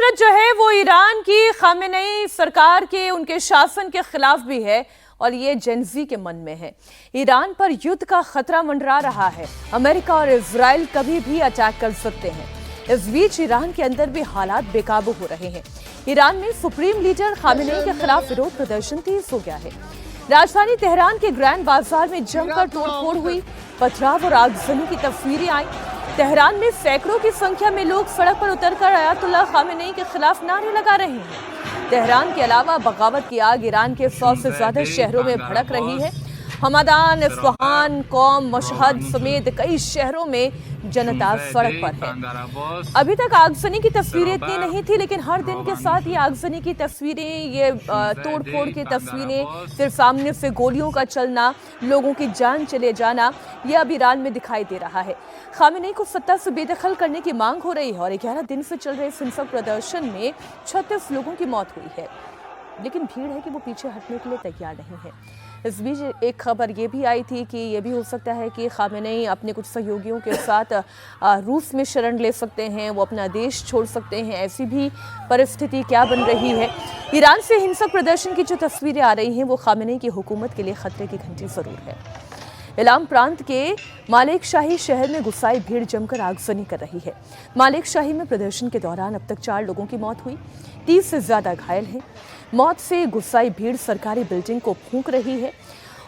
नफरत जो है वो ईरान की खामेनेई सरकार के उनके शासन के खिलाफ भी है और ये जेनजी के मन में है। ईरान पर युद्ध का खतरा मंडरा रहा है। अमेरिका और इजराइल कभी भी अटैक कर सकते हैं। इस बीच ईरान के अंदर भी हालात बेकाबू हो रहे हैं। ईरान में सुप्रीम लीडर खामेनेई के खिलाफ विरोध प्रदर्शन तेज हो गया है। राजधानी तेहरान के ग्रैंड बाजार में जमकर तोड़फोड़ हुई, पथराव और आगजनी की तस्वीरें आई। तेहरान में सैकड़ों की संख्या में लोग सड़क पर उतरकर अयातुल्लाह खामेनेई के खिलाफ नारे लगा रहे हैं। तेहरान के अलावा बगावत की आग ईरान के 100 से ज्यादा शहरों में भड़क रही है। हमादान, इस्फहान, कौम, मशहद समेत कई शहरों में जनता सड़क पर है। अभी तक आगजनी की तस्वीरें इतनी नहीं थी, लेकिन हर दिन के साथ ये आगजनी की तस्वीरें, ये तोड़फोड़ की तस्वीरें, फिर सामने से गोलियों का चलना, लोगों की जान चले जाना, ये अब ईरान में दिखाई दे रहा है। खामेनेई को सत्ता से बेदखल करने की मांग हो रही है और 11 दिन से चल रहे इस हिंसक प्रदर्शन में 36 लोगों की मौत हुई है, लेकिन भीड़ है कि वो पीछे हटने के लिए तैयार नहीं है। इस बीच एक खबर ये भी आई थी कि ये भी हो सकता है कि खामेनेई अपने कुछ सहयोगियों के साथ रूस में शरण ले सकते हैं, वो अपना देश छोड़ सकते हैं। ऐसी भी परिस्थिति क्या बन रही है? ईरान से हिंसक प्रदर्शन की जो तस्वीरें आ रही हैं वो खामेनेई की हुकूमत के लिए खतरे की घंटी जरूर है। इलाम प्रांत के मालिक शाही शहर में गुस्साई भीड़ जमकर आगजनी कर रही है। मालिक शाही में प्रदर्शन के दौरान अब तक 4 लोगों की मौत हुई, 30 से ज्यादा घायल हैं। मौत से गुस्साई भीड़ सरकारी बिल्डिंग को फूंक रही है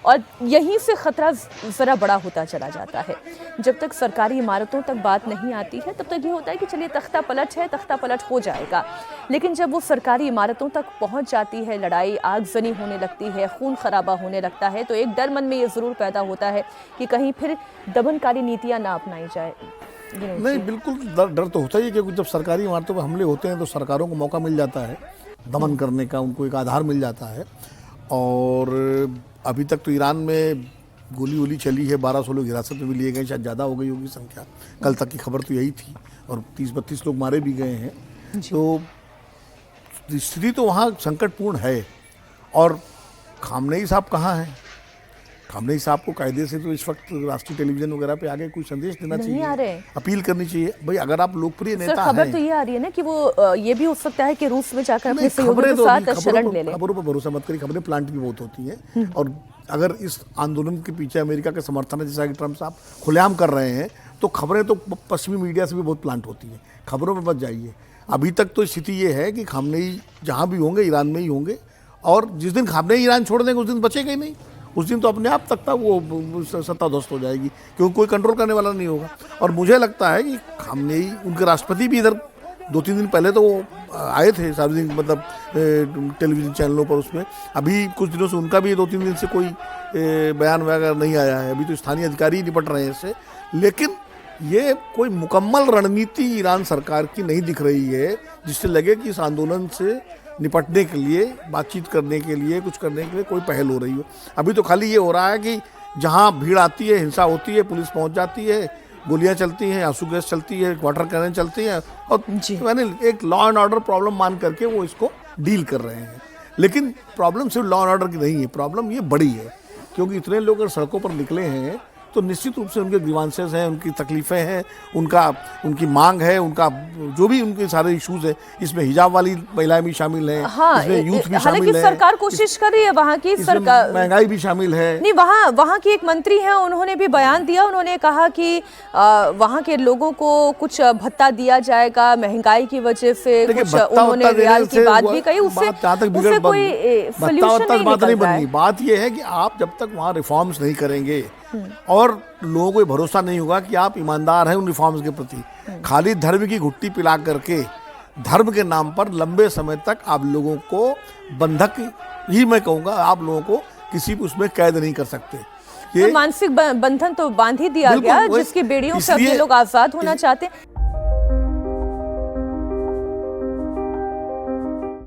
और यहीं से खतरा जरा बड़ा होता चला जाता है। जब तक सरकारी इमारतों तक बात नहीं आती है तब तक ये होता है कि चलिए तख्ता पलट है, तख्ता पलट हो जाएगा। लेकिन जब वो सरकारी इमारतों तक पहुंच जाती है, लड़ाई आगजनी होने लगती है, खून खराबा होने लगता है, तो एक डर मन में ये जरूर पैदा होता है कि कहीं फिर दमनकारी नीतियां ना अपनाई जाए। नहीं, बिल्कुल डर तो होता ही है, क्योंकि जब सरकारी इमारतों पर हमले होते हैं तो सरकारों को मौका मिल जाता है दमन करने का, उनको एक आधार मिल जाता है। और अभी तक तो ईरान में गोली चली है, 1200 लोग हिरासत में भी लिए गए, शायद ज़्यादा हो गई होगी संख्या। कल तक की खबर तो यही थी और 30-32 लोग मारे भी गए हैं। तो स्थिति तो वहाँ संकटपूर्ण है। और खामनेई साहब कहाँ हैं? खामनेई साहब को कायदे से तो इस वक्त राष्ट्रीय टेलीविजन वगैरह पे आगे कोई संदेश देना चाहिए, अपील करनी चाहिए। भाई, अगर आप लोकप्रिय नेता हैं, खबर तो ये आ रही है ना कि वो ये भी हो सकता है कि रूस में जाकर अपने सहयोगियों के साथ शरण ले लें। खबरों पर भरोसा मत करिए, खबरें प्लांट भी बहुत होती हैं। और अगर इस आंदोलन के पीछे अमेरिका के समर्थन है, जैसा कि ट्रम्प साहब खुलेआम कर रहे हैं, तो खबरें तो पश्चिमी मीडिया से भी बहुत प्लांट होती हैं। खबरों पर मत जाइए। अभी तक तो स्थिति ये है कि खामनेई जहाँ भी होंगे ईरान में ही होंगे, और जिस दिन खामनेई ईरान छोड़ देंगे उस दिन बचेगा ही नहीं। उस दिन तो अपने आप तक वो सत्ता ध्वस्त हो जाएगी, क्योंकि कोई कंट्रोल करने वाला नहीं होगा। और मुझे लगता है कि खामनेई, उनके राष्ट्रपति भी इधर 2-3 दिन पहले तो आए थे सार्वजनिक, मतलब टेलीविजन चैनलों पर। उसमें अभी कुछ दिनों से उनका भी 2-3 दिन से कोई बयान वगैरह नहीं आया है। अभी तो स्थानीय अधिकारी ही निपट रहे हैं इससे। लेकिन ये कोई मुकम्मल रणनीति ईरान सरकार की नहीं दिख रही है, जिससे लगे कि इस आंदोलन से निपटने के लिए, बातचीत करने के लिए, कुछ करने के लिए कोई पहल हो रही हो। अभी तो खाली ये हो रहा है कि जहाँ भीड़ आती है, हिंसा होती है, पुलिस पहुँच जाती है, गोलियाँ चलती हैं, आंसू गैस चलती है, वाटर कैनन चलती हैं, और मैंने एक लॉ एंड ऑर्डर प्रॉब्लम मान करके वो इसको डील कर रहे हैं। लेकिन प्रॉब्लम सिर्फ लॉ एंड ऑर्डर की नहीं है, प्रॉब्लम ये बड़ी है, क्योंकि इतने लोग अगर सड़कों पर निकले हैं तो निश्चित रूप से उनके ग्रीवांसेस हैं, उनकी तकलीफ़ें हैं, उनकी मांग है, उनका जो भी उनके सारे इश्यूज हैं। इसमें हिजाब वाली महिलाएं भी शामिल हैं, इसमें यूथ भी शामिल है। सरकार कोशिश कर रही है, वहाँ की सरकार, महंगाई भी शामिल है। नहीं, वहाँ की एक मंत्री है, उन्होंने भी बयान दिया। उन्होंने कहा कि वहाँ के लोगों को कुछ भत्ता दिया जाएगा महंगाई की वजह से। कुछ उन्होंने रियाल की बात भी कही, उससे कोई सॉल्यूशन नहीं बननी। बात यह है कि आप जब तक वहाँ रिफॉर्म्स नहीं करेंगे और लोगों को भरोसा नहीं होगा कि आप ईमानदार हैं उन रिफॉर्म्स के प्रति, खाली धर्म की घुट्टी पिला करके धर्म के नाम पर लंबे समय तक आप लोगों को बंधक ही, मैं कहूँगा, आप लोगों को किसी उसमें कैद नहीं कर सकते। ये तो मानसिक बंधन तो बांध ही दिया गया, जिसकी बेड़ियों से अब ये लोग आजाद होना चाहते हैं।